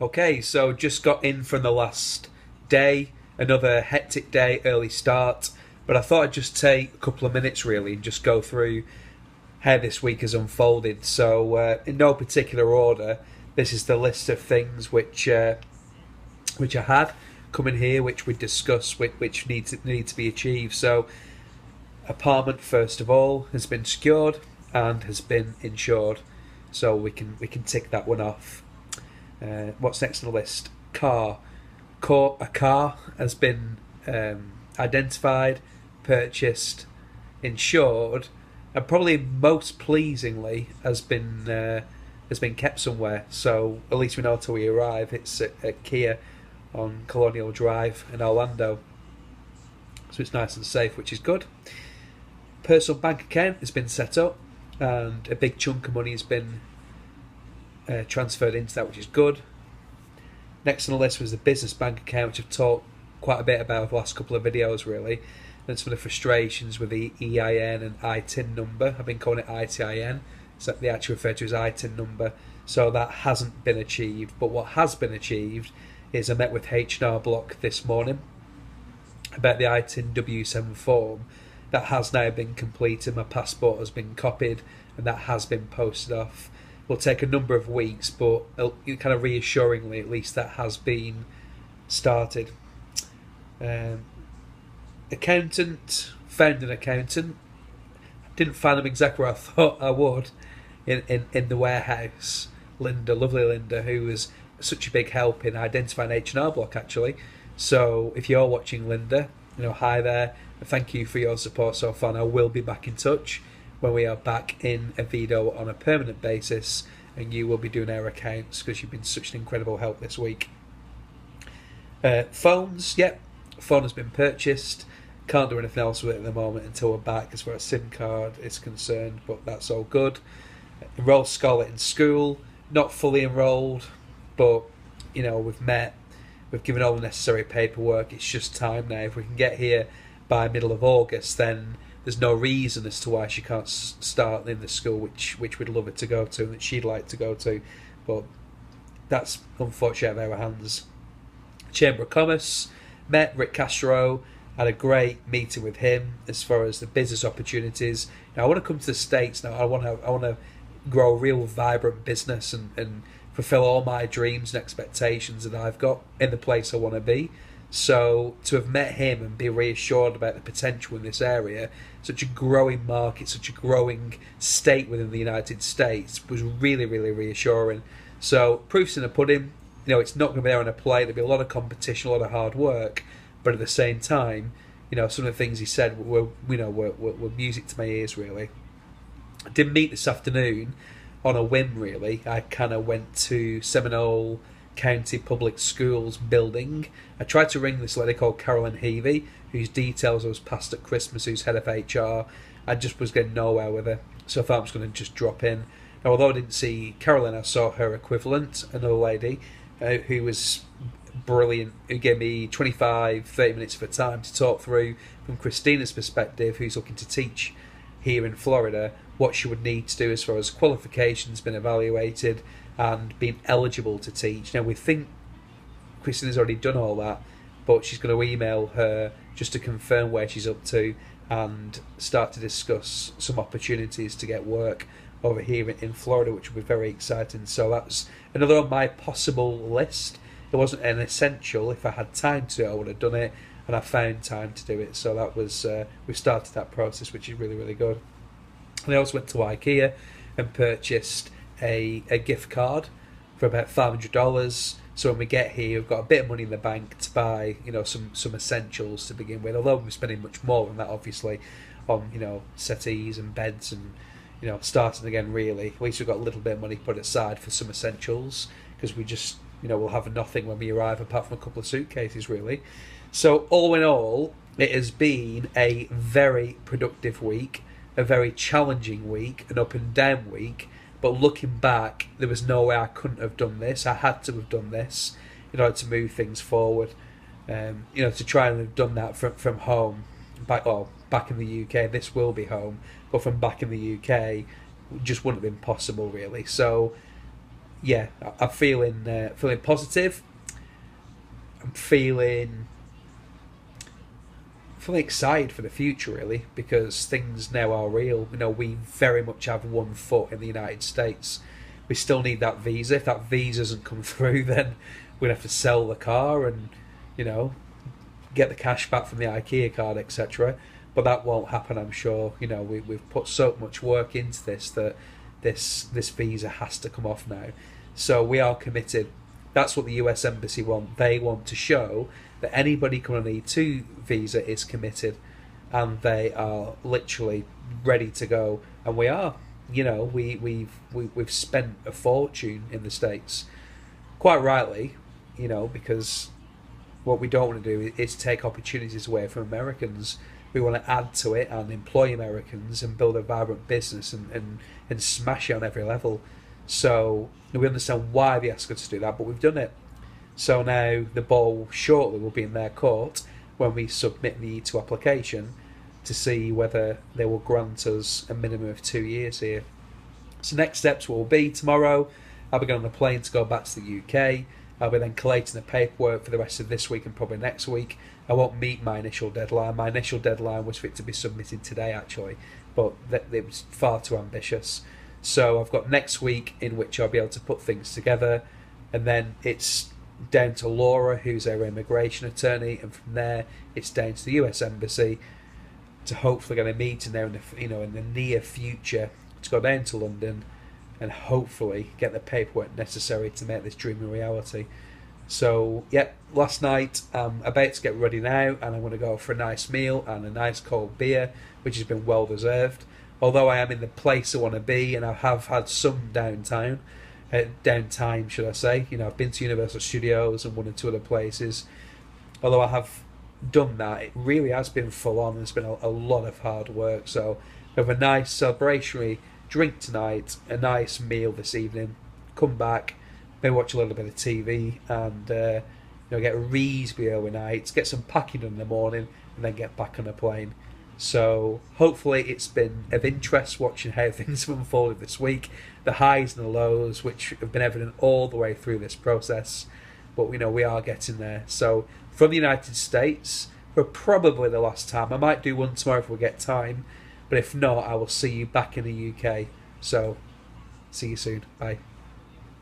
Okay, so just got in from the last day, another hectic day, early start. But I thought I'd just take a couple of minutes really and just go through how this week has unfolded. So, in no particular order, this is the list of things which I had coming here, which we discussed, which need to be achieved. So, apartment first of all has been secured and has been insured, so we can tick that one off. What's next on the list? A car has been identified, purchased, insured, and probably most pleasingly has been kept somewhere. So at least we know until we arrive. It's at Kia on Colonial Drive in Orlando, so it's nice and safe, which is good. Personal bank account has been set up, and a big chunk of money has been transferred into that, which is good. Next on the list was the business bank account, which I've talked quite a bit about the last couple of videos, really. And some of the frustrations with the EIN and ITIN number. I've been calling it ITIN, so they actually refer to as ITIN number. So that hasn't been achieved. But what has been achieved is I met with H&R Block this morning about the ITIN W7 form. That has now been completed. My passport has been copied, and that has been posted off. Will take a number of weeks, but kind of reassuringly, at least that has been started. Um, Accountant, found an accountant. Didn't find them exactly where I thought I would in the warehouse. Linda, lovely Linda, who was such a big help in identifying H&R Block, actually. So if you're watching, Linda, hi there. Thank you for your support so far. And I will be back in touch when we are back in Oviedo on a permanent basis, and you will be doing our accounts because you've been such an incredible help this week. Phones, yep, phone has been purchased. Can't do anything else with it at the moment until we're back as far as SIM card is concerned, but that's all good. Enrolled Scarlett in school, not fully enrolled, but we've met, we've given all the necessary paperwork. It's just time now. If we can get here by middle of August, then there's no reason as to why she can't start in the school which we'd love her to go to and that she'd like to go to, but that's unfortunately out of our hands. Chamber of Commerce, met Rick Castro, had a great meeting with him as far as the business opportunities. Now I want to come to the States now. I want to grow a real vibrant business and fulfill all my dreams and expectations that I've got in the place I want to be. So to have met him and be reassured about the potential in this area, such a growing market, such a growing state within the United States, was really, really reassuring. So proof's in the pudding. It's not going to be there on a plate. There'll be a lot of competition, a lot of hard work, but at the same time, some of the things he said were music to my ears, really. I did meet this afternoon on a whim, really. I kind of went to Seminole County Public Schools building. I tried to ring this lady called Carolyn Heavey, whose details I was passed at Christmas, who's head of HR. I just was getting nowhere with her, so I thought I was going to just drop in. Now, although I didn't see Carolyn, I saw her equivalent, another lady, who was brilliant, who gave me 25-30 minutes of her time to talk through, from Christina's perspective, who's looking to teach here in Florida, what she would need to do as far as qualifications been evaluated and being eligible to teach. Now, we think Christina's already done all that, but she's going to email her just to confirm where she's up to and start to discuss some opportunities to get work over here in Florida, which will be very exciting. So that's another on my possible list. It wasn't an essential. If I had time to, I would have done it, and I found time to do it. So that was we started that process, which is really, really good. And I also went to IKEA and purchased a gift card for about $500. So when we get here, we've got a bit of money in the bank to buy, some essentials to begin with. Although we're spending much more than that, obviously, on settees and beds and starting again. Really, at least we've got a little bit of money put aside for some essentials, because we just we'll have nothing when we arrive apart from a couple of suitcases, really. So all in all, it has been a very productive week, a very challenging week, an up and down week. But looking back, there was no way I couldn't have done this. I had to have done this in order to move things forward. To try and have done that from home, back in the UK. This will be home, but from back in the UK, just wouldn't have been possible, really. So yeah, I'm feeling positive. I'm feeling excited for the future, really, because things now are real. You know, we very much have one foot in the United States. We still need that visa. If that visa doesn't come through, then we'd have to sell the car and, you know, get the cash back from the IKEA card, etc. But that won't happen, I'm sure. You know, we've put so much work into this that this visa has to come off now. So we are committed. That's what the US Embassy want. They want to show that anybody coming on an E2 visa is committed, and they are literally ready to go. And we are. You know, we've spent a fortune in the States, quite rightly. You know, because what we don't want to do is take opportunities away from Americans. We want to add to it and employ Americans and build a vibrant business and smash it on every level. So we understand why they ask us to do that, but we've done it. So now the ball shortly will be in their court when we submit the E2 application to see whether they will grant us a minimum of 2 years here. So next steps will be tomorrow I'll be going on a plane to go back to the UK. I'll be then collating the paperwork for the rest of this week and probably next week. I won't meet my initial deadline. My initial deadline was for it to be submitted today, actually, but it was far too ambitious. So I've got next week in which I'll be able to put things together, and then it's down to Laura, who's our immigration attorney, and from there it's down to the US Embassy to hopefully get a meeting there in the near future to go down to London and hopefully get the paperwork necessary to make this dream a reality. So, yeah, last night I'm about to get ready now, and I'm going to go for a nice meal and a nice cold beer, which has been well deserved. Although I am in the place I want to be, and I have had some downtime, should I say. You know, I've been to Universal Studios and one or two other places. Although I have done that, it really has been full on. It's been a lot of hard work. So, we have a nice celebratory drink tonight, a nice meal this evening, come back, maybe watch a little bit of TV, and get a reasonably early night, get some packing in the morning, and then get back on a plane. So hopefully it's been of interest watching how things have unfolded this week, the highs and the lows, which have been evident all the way through this process. But we are getting there. So from the United States, for probably the last time. I might do one tomorrow if we get time, but if not, I will see you back in the UK. So see you soon. Bye.